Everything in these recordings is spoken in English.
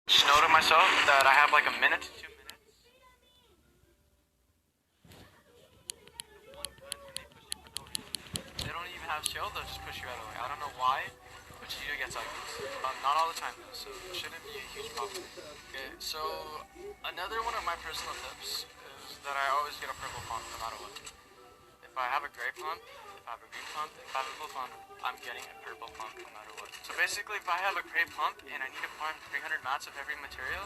Just know to myself that I have like a minute to 2 minutes. They don't even have shield, they'll just push you right away. I don't know why, but you do get cycles. Not all the time though, so it shouldn't be a huge problem. Okay, so another one of my personal tips is that I always get a purple pump no matter what. If I have a gray pump, if I have a green pump, if I have a blue pump, I'm getting a purple pump no matter what. So basically, if I have a gray pump and I need to farm 300 mats of heavy material,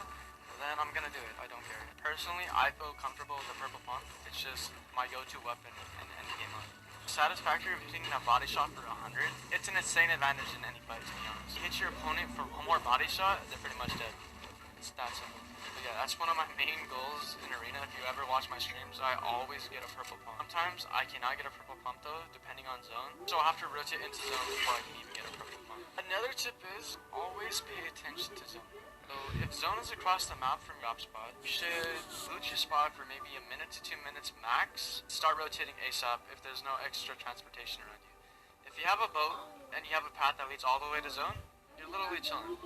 then I'm gonna do it. I don't care. Personally, I feel comfortable with the purple pump. It's just my go-to weapon in any game mode. Satisfactory of hitting a body shot for 100, it's an insane advantage in any fight, to be honest. You hit your opponent for one more body shot, they're pretty much dead. It's that simple. But yeah, that's one of my main goals in Arena. If you ever watch my streams, I always get a purple pump. Sometimes I cannot get a purple pump though, depending on zone. So I'll have to rotate into zone before I can even get a purple pump. Another tip is always pay attention to zone. So if zone is across the map from your op spot, you should loot your spot for maybe a minute to 2 minutes max. Start rotating ASAP if there's no extra transportation around you. If you have a boat and you have a path that leads all the way to zone, you're literally chilling.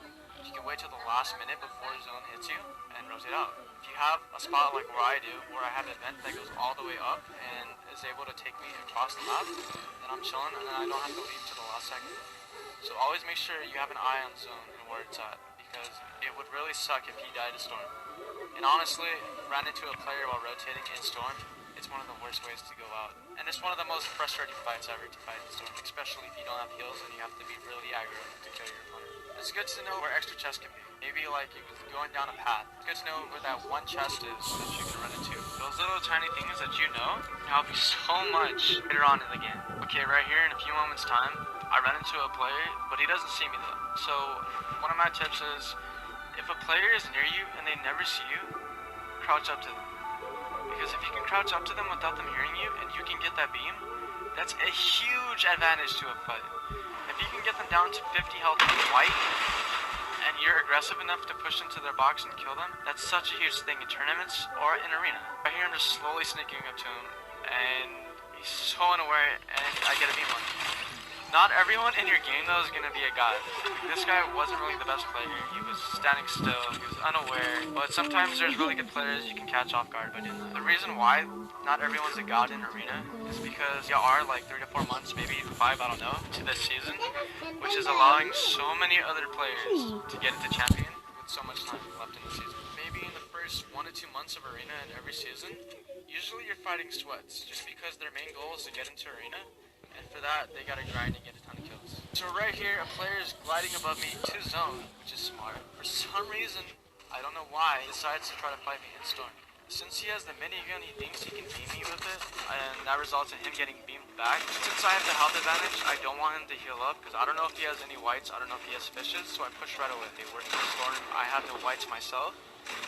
You can wait till the last minute before zone hits you and rotate out. If you have a spot like where I do, where I have an event that goes all the way up and is able to take me across the map, then I'm chilling and then I don't have to leave to the last second. So always make sure you have an eye on zone and where it's at, because it would really suck if he died to storm. And honestly, ran into a player while rotating in storm, it's one of the worst ways to go out. And it's one of the most frustrating fights ever to fight in storm, especially if you don't have heals and you have to be really aggro to kill your opponent. It's good to know where extra chests can be. Maybe like you going down a path. It's good to know where that one chest is that you can run into. Those little tiny things that you know can help you so much later on in the game. Okay, right here in a few moments time, I run into a player, but he doesn't see me though. So one of my tips is, if a player is near you and they never see you, crouch up to them. Because if you can crouch up to them without them hearing you and you can get that beam, that's a huge advantage to a fight. If you can get them down to 50 health with white, and you're aggressive enough to push into their box and kill them, that's such a huge thing in tournaments or in arena. Right here I'm just slowly sneaking up to him, and he's so unaware, and I get a beam on him. Not everyone in your game though is gonna be a god. This guy wasn't really the best player. He was standing still, he was unaware, but sometimes there's really good players you can catch off guard by doing that. The reason why not everyone's a god in arena is because you are like 3 to 4 months, maybe 5, I don't know, to this season, which is allowing so many other players to get into champion with so much time left in the season. Maybe in the first 1 to 2 months of arena in every season, usually you're fighting sweats, just because their main goal is to get into arena. And for that, they gotta grind and get a ton of kills. So right here, a player is gliding above me to zone, which is smart. For some reason, I don't know why, he decides to try to fight me in storm. Since he has the minigun, he thinks he can beam me with it, and that results in him getting beamed back. Since I have the health advantage, I don't want him to heal up, because I don't know if he has any whites, I don't know if he has fishes, so I push right away. Working in storm, I have no whites myself.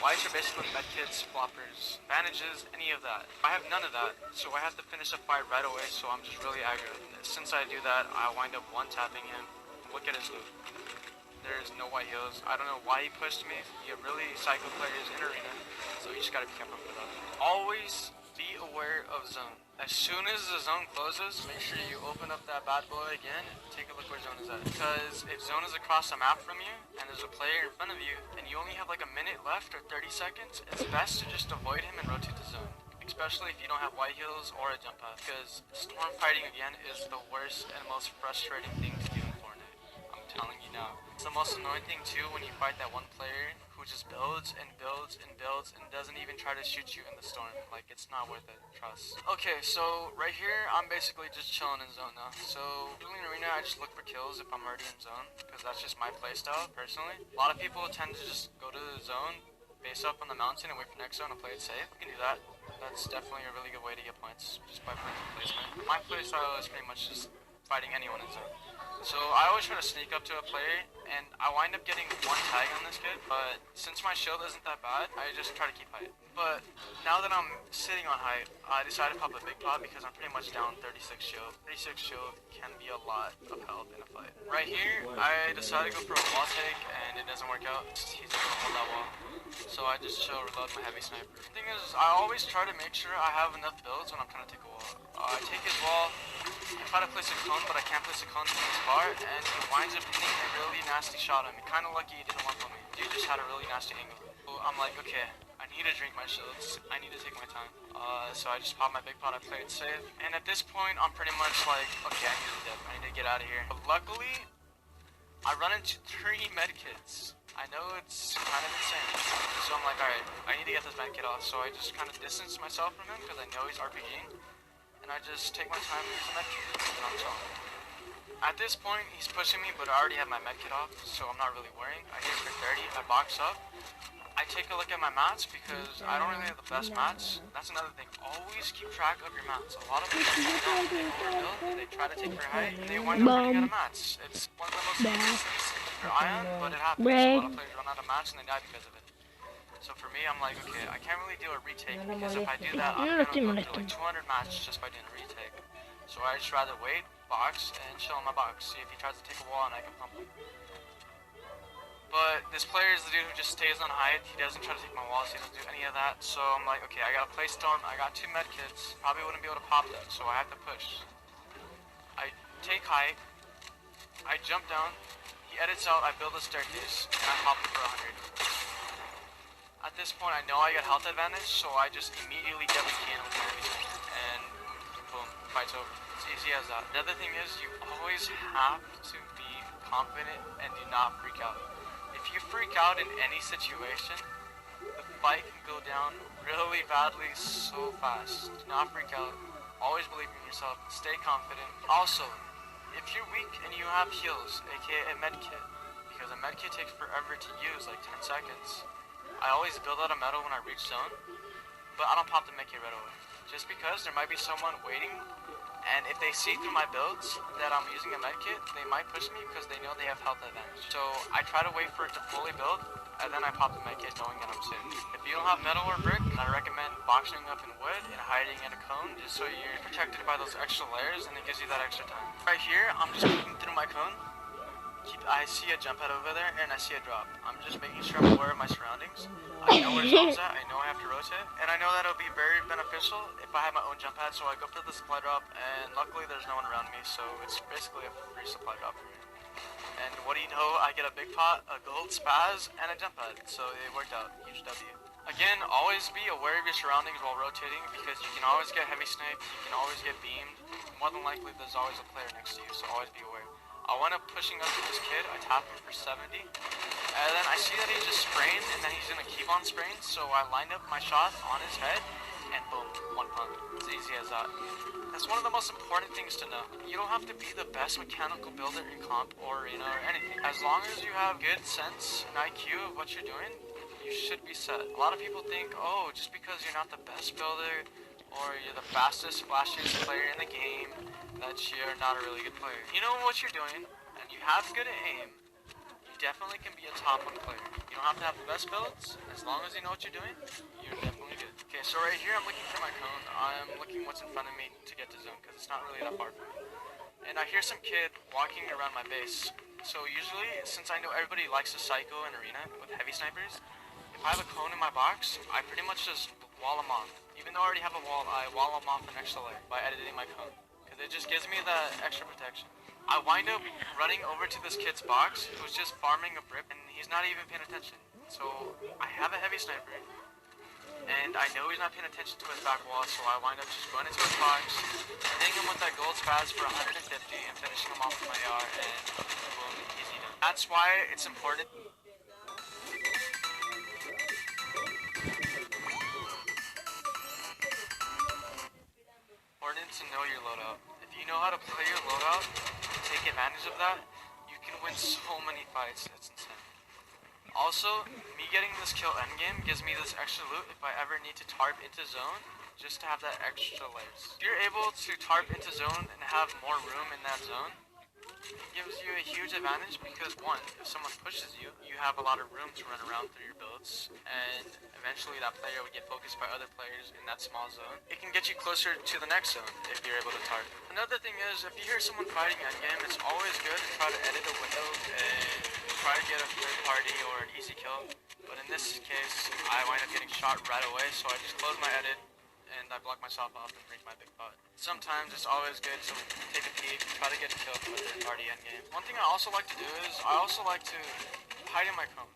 Whites are basically medkits, floppers, bandages, any of that. I have none of that, so I have to finish the fight right away, so I'm just really aggro. Since I do that, I wind up one-tapping him. Look at his loot. There's no white heals. I don't know why he pushed me. You have really psycho players in arena, so you just gotta be careful for that. Always be aware of zone. As soon as the zone closes, make sure you open up that bad boy again and take a look where zone is at. Because if zone is across the map from you, and there's a player in front of you, and you only have like a minute left or 30 seconds, it's best to just avoid him and rotate to zone. Especially if you don't have white heals or a jump pad. Because storm fighting again is the worst and most frustrating thing to do in Fortnite. I'm telling you now. It's the most annoying thing too when you fight that one player who just builds and builds and builds and doesn't even try to shoot you in the storm. Like, it's not worth it, trust. Okay, so right here, I'm basically just chilling in zone now. So, during arena, I just look for kills if I'm already in zone, because that's just my playstyle, personally. A lot of people tend to just go to the zone, base up on the mountain, and wait for next zone and play it safe. You can do that. That's definitely a really good way to get points, just by playing placement. My playstyle is pretty much just fighting anyone in zone. So I always try to sneak up to a player, and I wind up getting one tag on this kid, but since my shield isn't that bad, I just try to keep height. But now that I'm sitting on height, I decided to pop a big pot because I'm pretty much down 36 shield. 36 shield can be a lot of health in a fight. Right here, I decided to go for a wall take, and it doesn't work out. He's not gonna hold that wall. So I just chill, reload my heavy sniper. The thing is, I always try to make sure I have enough builds when I'm trying to take a wall. I take his wall, I try to place a cone, but I can't place a cone from this far, and he winds up hitting a really nasty shot on me. Kinda lucky he didn't one for me. dude just had a really nasty angle. So I'm like, okay, I need to drink my shields. I need to take my time. So I just popped my big pot. I played safe. And at this point, I'm pretty much like, okay, I need to dip. I need to get out of here. But luckily, I run into 3 medkits. I know it's kind of insane. So I'm like, alright, I need to get this medkit off. So I just kind of distance myself from him because I know he's RPGing. And I just take my time and use the medkit. And I'm chilling. At this point, he's pushing me, but I already have my medkit off, so I'm not really worrying. I hit for 30, I box up. I take a look at my mats because I don't really have the best mats. That's another thing. Always keep track of your mats. A lot of people don't. They overbuild, they try to take their height, and they wind up running out of mats. It's one of the most easiest things to keep your eye on, but it happens. A lot of players run out of mats and they die because of it. So for me, I'm like, okay, I can't really do a retake because if I do that, I'm gonna go through like 200 mats just by doing a retake. So I just rather wait, box, and chill in my box. See if he tries to take a wall and I can pump him. But this player is the dude who just stays on height. He doesn't try to take my walls. He doesn't do any of that. So I'm like, okay, I gotta play storm. I got 2 medkits. Probably wouldn't be able to pop them, so I have to push. I take height. I jump down. He edits out. I build a staircase, and I pop him for 100. At this point, I know I got health advantage, so I just immediately get the key in with my everything, and boom, fight's over. It's easy as that. The other thing is, you always have to be confident and do not freak out. If you freak out in any situation, the fight can go down really badly so fast. Do not freak out. Always believe in yourself. Stay confident. Also, if you're weak and you have heals, aka a medkit, because a medkit takes forever to use, like 10 seconds. I always build out a medal when I reach zone, but I don't pop the medkit right away. Just because there might be someone waiting, and if they see through my builds that I'm using a medkit, they might push me because they know they have health advantage. So I try to wait for it to fully build, and then I pop the medkit knowing that I'm safe. If you don't have metal or brick, I recommend boxing up in wood and hiding in a cone just so you're protected by those extra layers and it gives you that extra time. Right here, I'm just peeking through my cone. I see a jump pad over there and I see a drop. I'm just making sure I'm aware of my surroundings. I know where zone's at, I know I have to rotate, and I know that it'll be very beneficial if I have my own jump pad, so I go for the supply drop, and luckily there's no one around me, so it's basically a free supply drop for me. And what do you know, I get a big pot, a gold spaz, and a jump pad, so it worked out. Huge W. Again, always be aware of your surroundings while rotating, because you can always get heavy sniped, you can always get beamed. More than likely, there's always a player next to you, so always be aware. I wind up pushing up to this kid, I tap him for 70, and then I see that he's just spraying, and then he's gonna keep on spraying, so I lined up my shot on his head, and boom, 1 pump. It's easy as that. That's one of the most important things to know. You don't have to be the best mechanical builder in comp or arena or anything. As long as you have good sense and IQ of what you're doing, you should be set. A lot of people think, oh, just because you're not the best builder, or you're the fastest, flashiest player in the game, that you're not a really good player. You know what you're doing, and you have good aim, you definitely can be a top 1 player. You don't have to have the best builds, as long as you know what you're doing, you're definitely good. Okay, so right here I'm looking for my cone. I'm looking what's in front of me to get to zone, because it's not really that far from me. And I hear some kid walking around my base. So usually, since I know everybody likes to psycho in arena with heavy snipers, if I have a cone in my box, I pretty much just wall them off. Even though I already have a wall, I wall them off an extra layer by editing my cone. It just gives me that extra protection. I wind up running over to this kid's box who's just farming a brick and he's not even paying attention. So I have a heavy sniper and I know he's not paying attention to his back wall, so I wind up just going into his box, hitting him with that gold spaz for 150 and finishing him off with my AR, and boom, easy done. That's why it's important. To know your loadout. If you know how to play your loadout and take advantage of that, you can win so many fights. It's insane. Also, me getting this kill endgame gives me this extra loot if I ever need to tarp into zone, just to have that extra layers. If you're able to tarp into zone and have more room in that zone, it gives you a huge advantage because, one, if someone pushes you, you have a lot of room to run around through your builds, and eventually that player would get focused by other players in that small zone. It can get you closer to the next zone if you're able to target. Another thing is, if you hear someone fighting endgame, it's always good to try to edit a window and try to get a third party or an easy kill. But in this case, I wind up getting shot right away, so I just close my edit, and I block myself off and break my big pot. Sometimes it's always good to take a peek, try to get a kill from a third party endgame. One thing I also like to do is, I also like to hide in my cone.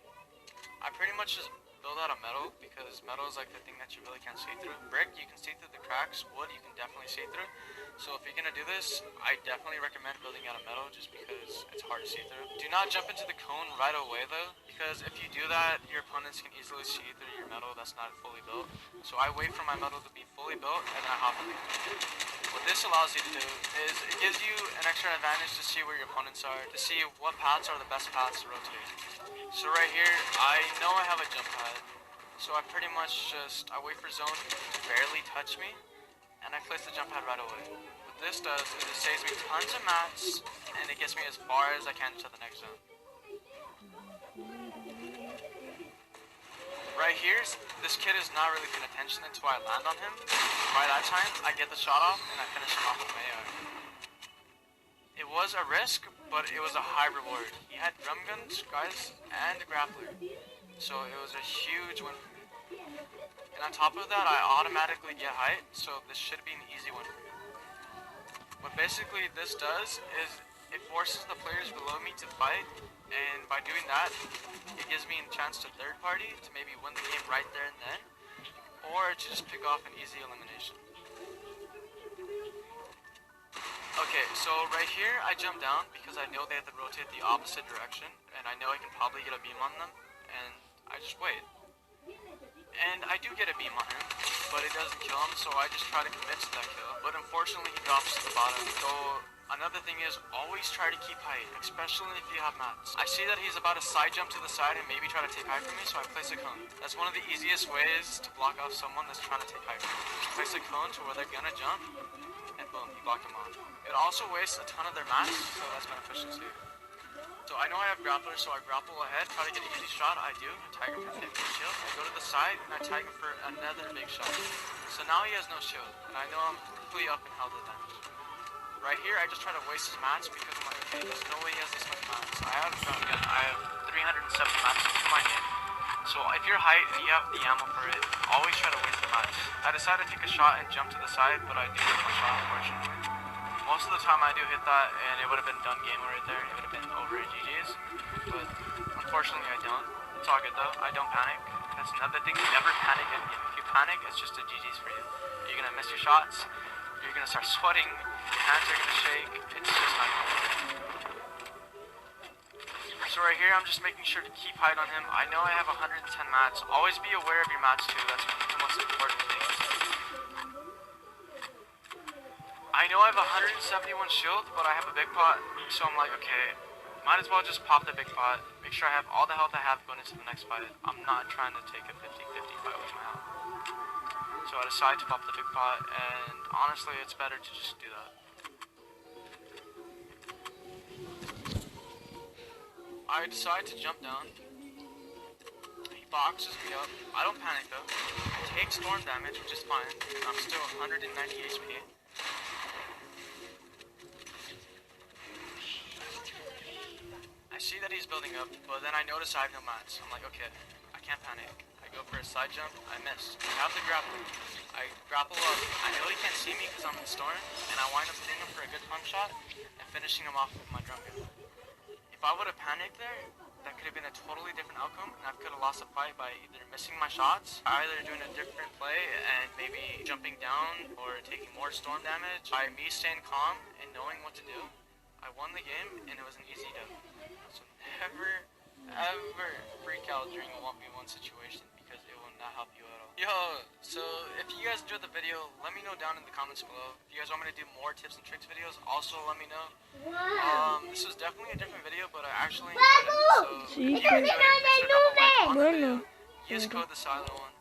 I pretty much just build out of metal because metal is like the thing that you really can't see through. Brick, you can see through the cracks. Wood, you can definitely see through. So if you're gonna do this, I definitely recommend building out of metal just because it's hard to see through. Do not jump into the cone right away though, because if you do that, your opponents can easily see through your metal that's not fully built. So I wait for my metal to be fully built and then I hop in the cone. What this allows you to do is it gives you an extra advantage to see where your opponents are, to see what paths are the best paths to rotate. So right here, I know I have a jump pad, so I pretty much I wait for zone to barely touch me, and I place the jump pad right away. What this does is it saves me tons of mats, and it gets me as far as I can to the next zone. Right here, this kid is not really paying attention until I land on him. By that time, I get the shot off, and I finish him off with my AR. It was a risk, but it was a high reward. He had drum guns, guys, and a grappler. So it was a huge win for me. And on top of that, I automatically get height, so this should be an easy win for me. What basically this does is it forces the players below me to fight, and by doing that, it gives me a chance to third party to maybe win the game right there and then, or to just pick off an easy elimination. Okay, so right here I jump down because I know they have to rotate the opposite direction, and I know I can probably get a beam on them, and I just wait. And I do get a beam on him, but it doesn't kill him, so I just try to commit to that kill. But unfortunately he drops to the bottom, so another thing is always try to keep height, especially if you have mats. I see that he's about to side jump to the side and maybe try to take height from me, so I place a cone. That's one of the easiest ways to block off someone that's trying to take height from you. Place a cone to where they're gonna jump, and boom, you block them off. It also wastes a ton of their mats, so that's beneficial too. So I know I have grapplers, so I grapple ahead, try to get an easy shot. I do. I tag him for 50 shield. I go to the side, and I tag him for another big shot. So now he has no shield, and I know I'm completely up in health advantage. Right here, I just try to waste his mats because I'm like, okay, there's no way he has this much mats. I have a drum gun. I have 370 mats in my hand. So if you're height and you have the ammo for it, always try to waste the mats. I decided to take a shot and jump to the side, but I do miss my shot, unfortunately. Most of the time I do hit that, and it would have been done game right there. It would have been over at GG's, but unfortunately I don't. It's all good though. I don't panic. That's another thing. Never panic in game. If you panic, it's just a GG's for you. You're gonna miss your shots. You're gonna start sweating. Your hands are gonna shake. It's just not gonna work. So right here, I'm just making sure to keep height on him. I know I have 110 mats. Always be aware of your mats too. That's the most important thing. I know I have 171 shield, but I have a big pot, so I'm like, okay, might as well just pop the big pot, make sure I have all the health I have going into the next fight. I'm not trying to take a 50-50 fight with my health. So I decide to pop the big pot, and honestly, it's better to just do that. I decide to jump down. He boxes me up. I don't panic though. I take storm damage, which is fine, because I'm still 190 HP. I see that he's building up, but then I notice I have no mats. I'm like, okay, I can't panic. I go for a side jump, I missed. I have the grapple. I grapple up. I know he can't see me because I'm in storm, and I wind up hitting him for a good pump shot and finishing him off with my drum gun. If I would have panicked there, that could have been a totally different outcome, and I could have lost the fight by either missing my shots, either doing a different play and maybe jumping down or taking more storm damage. By me staying calm and knowing what to do, I won the game, and it was an easy dub. So never, ever freak out during a 1v1 situation because it will not help you at all. Yo, so if you guys enjoyed the video, let me know down in the comments below. If you guys want me to do more tips and tricks videos, also let me know. This was definitely a different video, but I actually enjoyed it. So if you enjoyed it, make sure to drop a like on the video. Use code the silent one.